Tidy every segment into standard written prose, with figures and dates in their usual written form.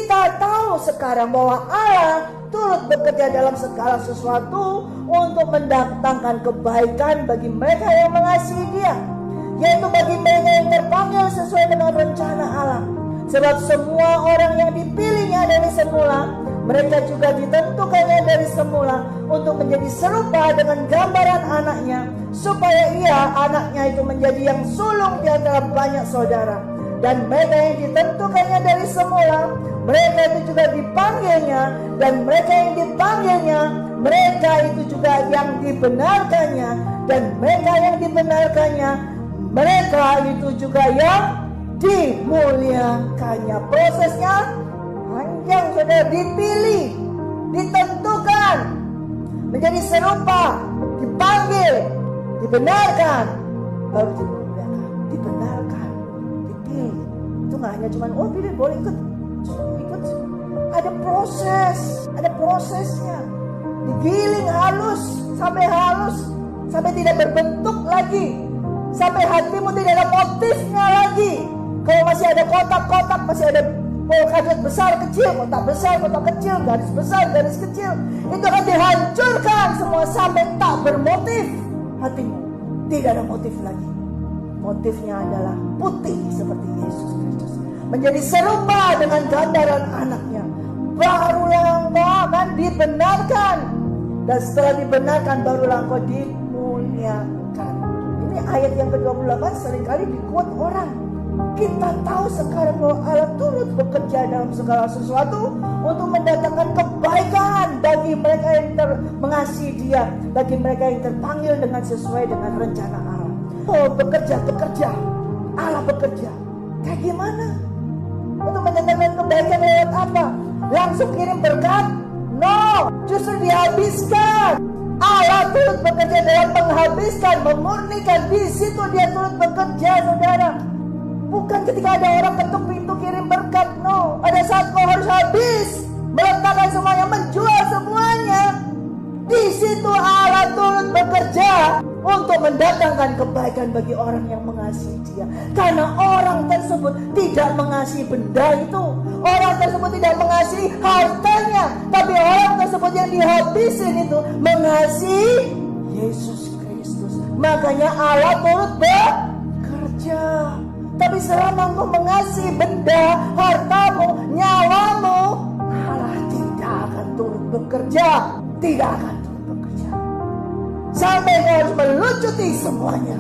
Kita tahu sekarang bahwa Allah turut bekerja dalam segala sesuatu untuk mendatangkan kebaikan bagi mereka yang mengasihi Dia, yaitu bagi mereka yang terpanggil sesuai dengan rencana Allah. Sebab semua orang yang dipilihnya dari semula, mereka juga ditentukannya dari semula untuk menjadi serupa dengan gambaran anaknya, supaya ia, anaknya itu, menjadi yang sulung di antara banyak saudara. Dan mereka yang ditentukannya dari semula, mereka itu juga dipanggilnya. Dan mereka yang dipanggilnya, mereka itu juga yang dibenarkannya. Dan mereka yang dibenarkannya, mereka itu juga yang dimuliakannya. Prosesnya panjang, saudara. Dipilih, ditentukan, menjadi serupa, dipanggil, dibenarkan, baru dimuliakan. Dibenarkan, dipilih. Itu gak hanya cuman pilih, boleh ikut. Ada proses, ada prosesnya. Digiling halus, sampai tidak berbentuk lagi, sampai hatimu tidak ada motifnya lagi. Kalau masih ada kotak-kotak, masih ada kotak besar kecil, kotak besar kotak kecil, garis besar garis kecil, itu akan dihancurkan semua sampai tak bermotif. Hatimu tidak ada motif lagi. Motifnya adalah putih seperti Yesus Kristus, menjadi serupa dengan gambaran anaknya. Barulah engkau akan dibenarkan, dan setelah dibenarkan barulah engkau dimuliakan. Ini ayat yang ke-28 seringkali dikuat orang. Kita tahu sekarang bahwa Allah turut bekerja dalam segala sesuatu untuk mendatangkan kebaikan bagi mereka yang mengasihi Dia, bagi mereka yang terpanggil dengan sesuai dengan rencana Allah. Bekerja, Allah bekerja. Kayak gimana? Untuk mendatangkan kebaikan lewat apa? Langsung kirim berkat? No, justru dihabiskan. Allah turut bekerja dalam menghabiskan, memurnikan. Di situ Dia turut bekerja, saudara. Bukan ketika ada orang ketuk pintu kirim berkat. No, pada saat kau harus habis, meletakkan semuanya, menjual semuanya. Di situ Allah turut bekerja untuk mendatangkan kebaikan bagi orang yang mengasihi Dia. Karena orang tersebut tidak mengasihi benda itu, orang tersebut tidak mengasihi hartanya, tapi orang tersebut yang dihabisin itu mengasihi Yesus Kristus. Makanya Allah turut bekerja. Tapi selama engkau mengasihi benda, hartamu, nyawamu, Allah tidak akan turut bekerja. Tidak akan turut bekerja. Sampai kau harus melucuti semuanya,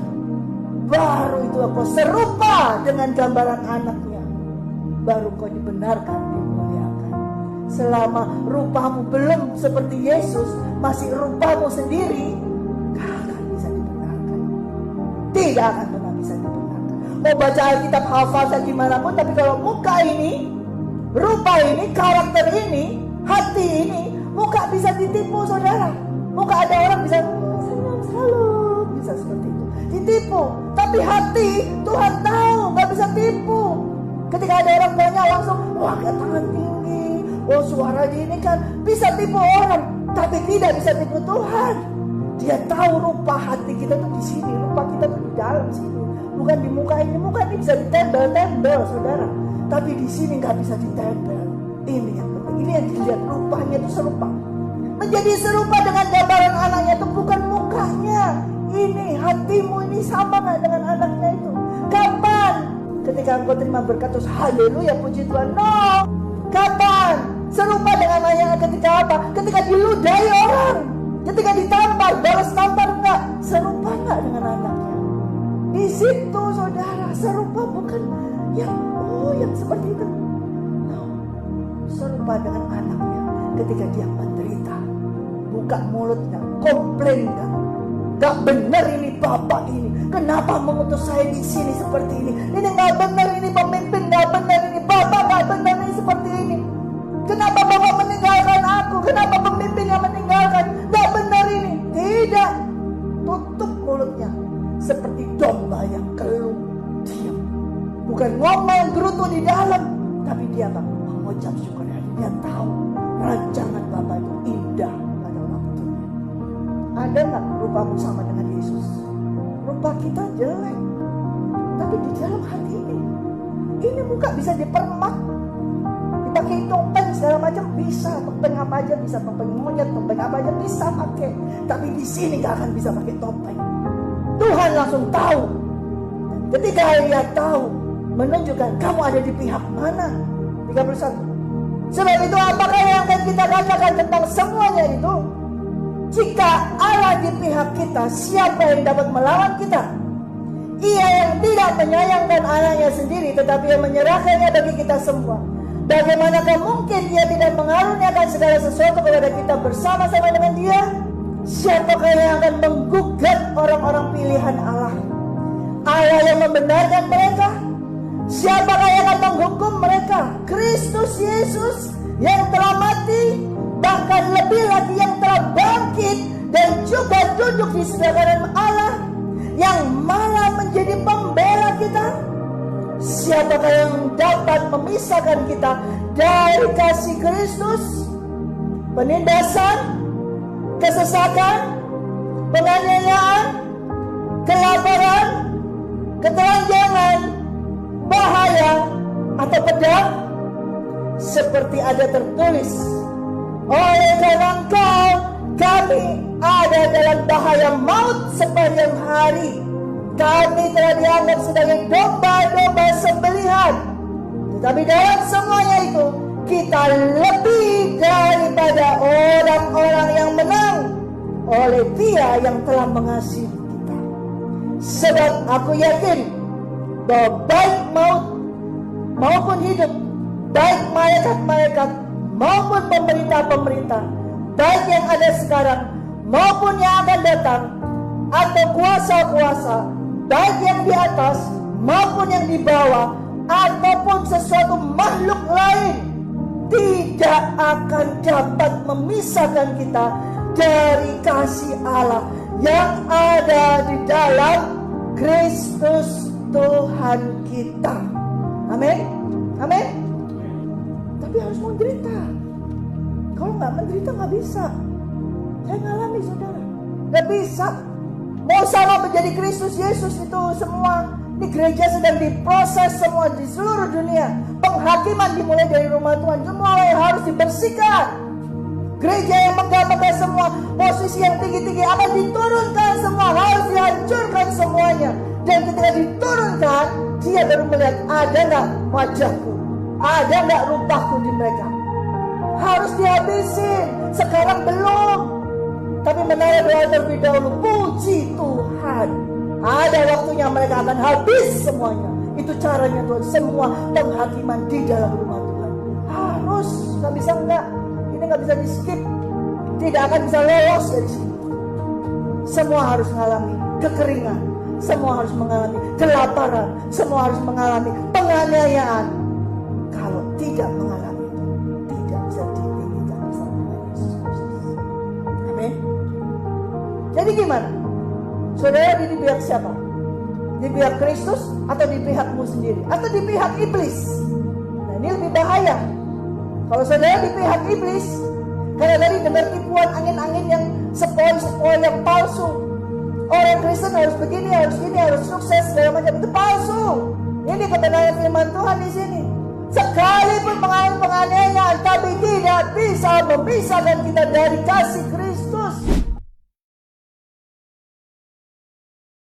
baru itu kau serupa dengan gambaran anaknya. Baru kau dibenarkan, dimuliakan. Selama rupamu belum seperti Yesus, masih rupamu sendiri, gak akan bisa dibenarkan. Tidak akan pernah bisa dibenarkan. Mau baca Alkitab, hafal gimana pun, tapi kalau muka ini, rupa ini, karakter ini, hati ini, muka bisa ditipu, saudara. Muka ada orang bisa senyum selalu, bisa seperti itu, ditipu. Tapi hati Tuhan tahu, gak bisa tipu. Ketika ada orang tanya langsung, wah tangan tinggi, oh suara ini kan, bisa tipu orang, tapi tidak bisa tipu Tuhan. Dia tahu rupa hati kita tuh di sini, rupa kita tuh di dalam sini, bukan di muka ini. Muka ini bisa ditempel-tempel, saudara, tapi di sini nggak bisa ditempel. Ini yang penting, ini yang dilihat, rupanya itu serupa. Menjadi serupa dengan gambaran anaknya itu bukan mukanya. Ini hatimu ini sama nggak dengan anaknya itu? Kapan? Ketika engkau terima berkat terus haleluya puji Tuhan? No. Kapan? Serupa dengan anaknya ketika apa? Ketika diludahi orang, ketika ditampar, balas tampar enggak? Serupa enggak dengan anaknya? Di situ, saudara, serupa bukan yang seperti itu. No. Serupa dengan anaknya ketika dia menderita, buka mulutnya, komplainkan. Gak benar ini bapak ini, kenapa mengutus saya di sini seperti ini? Ini gak benar, ini pemimpin gak benar, ini bapak gak benar, ini seperti ini. Kenapa bapak meninggalkan aku? Kenapa pemimpin yang meninggalkan? Gak benar ini. Tidak. Tutup mulutnya seperti domba yang keluh, diam. Bukan ngomong gerutu di dalam, tapi dia mengucap syukur. Dia tahu rancangan Bapa itu indah pada waktunya. Ada nggak rupamu sama dengan Yesus? Rupa kita jelek, tapi di dalam hati ini muka bisa dipermak pakai topeng segala macam bisa, topeng apa aja bisa, topeng monyet, topeng apa aja bisa pakai. Tapi di sini gak akan bisa pakai topeng. Tuhan langsung tahu. Ketika Elia tahu, menunjukkan kamu ada di pihak mana. 31. Sebab itu apakah yang akan kita katakan tentang semuanya itu? Jika Allah di pihak kita, siapa yang dapat melawan kita? Ia yang tidak menyayangkan anaknya sendiri, tetapi yang menyerahkannya bagi kita semua. Bagaimanakah mungkin dia tidak mengaruniakan segala sesuatu kepada kita bersama-sama dengan dia? Siapakah yang akan menggugat orang-orang pilihan Allah? Allah yang membenarkan mereka? Siapakah yang akan menghukum mereka? Kristus Yesus yang telah mati, bahkan lebih lagi yang telah bangkit dan juga duduk di sebelah kanan Allah, yang malah menjadi pembela kita. Siapakah yang dapat memisahkan kita dari kasih Kristus? Penindasan, kesesakan, penganiayaan, kelaparan, ketelanjangan, bahaya, atau pedang? Seperti ada tertulis, oleh karena Engkau kami ada dalam bahaya maut sepanjang hari. Kami telah dianggap sebagai domba-domba sembelihan. Tetapi dalam semuanya itu, kita lebih daripada orang-orang yang menang oleh Dia yang telah mengasihi kita. Sebab aku yakin bahwa baik maut maupun hidup, baik malaikat-malaikat maupun pemerintah-pemerintah, baik yang ada sekarang maupun yang akan datang, atau kuasa-kuasa, baik yang di atas maupun yang di bawah, ataupun sesuatu makhluk lain, tidak akan dapat memisahkan kita dari kasih Allah yang ada di dalam Kristus Tuhan kita. Amin. Amin. Tapi harus menderita. Kalau nggak menderita nggak bisa. Saya ngalami, saudara, nggak bisa. Mau sama menjadi Kristus Yesus itu semua. Ini gereja sedang diproses semua di seluruh dunia. Penghakiman dimulai dari rumah Tuhan. Semua yang harus dibersihkan. Gereja yang megah-megah semua, posisi yang tinggi-tinggi akan diturunkan semua, harus dihancurkan semuanya. Dan ketika diturunkan, dia baru melihat ada nggak wajahku, ada nggak rupaku di mereka. Harus dihabisin. Sekarang belum. Tapi menara doa terlebih dahulu. Puji Tuhan, ada waktunya mereka akan habis semuanya. Itu caranya Tuhan. Semua penghakiman di dalam rumah Tuhan harus, nggak bisa enggak. Ini nggak bisa di skip. Tidak akan bisa lolos dari sini. Semua harus mengalami kekeringan. Semua harus mengalami kelaparan. Semua harus mengalami penganiayaan. Kalau tidak mengalami itu, tidak bisa ditinggikan bersama dengan Yesus Kristus. Amin. Jadi gimana? Saudara di pihak siapa? Di pihak Kristus atau di pihakmu sendiri? Atau di pihak iblis? Nah, ini lebih bahaya. Kalau saudara di pihak iblis, karena tadi dengar tipuan angin-angin yang sepoi-sepoi yang palsu. Orang Kristen harus begini, harus ini, harus sukses, segala macam. Itu palsu. Ini kebenaran firman Tuhan di sini. Sekalipun mengalami penganiayaan, tapi tidak bisa memisahkan kita dari kasih Kristus.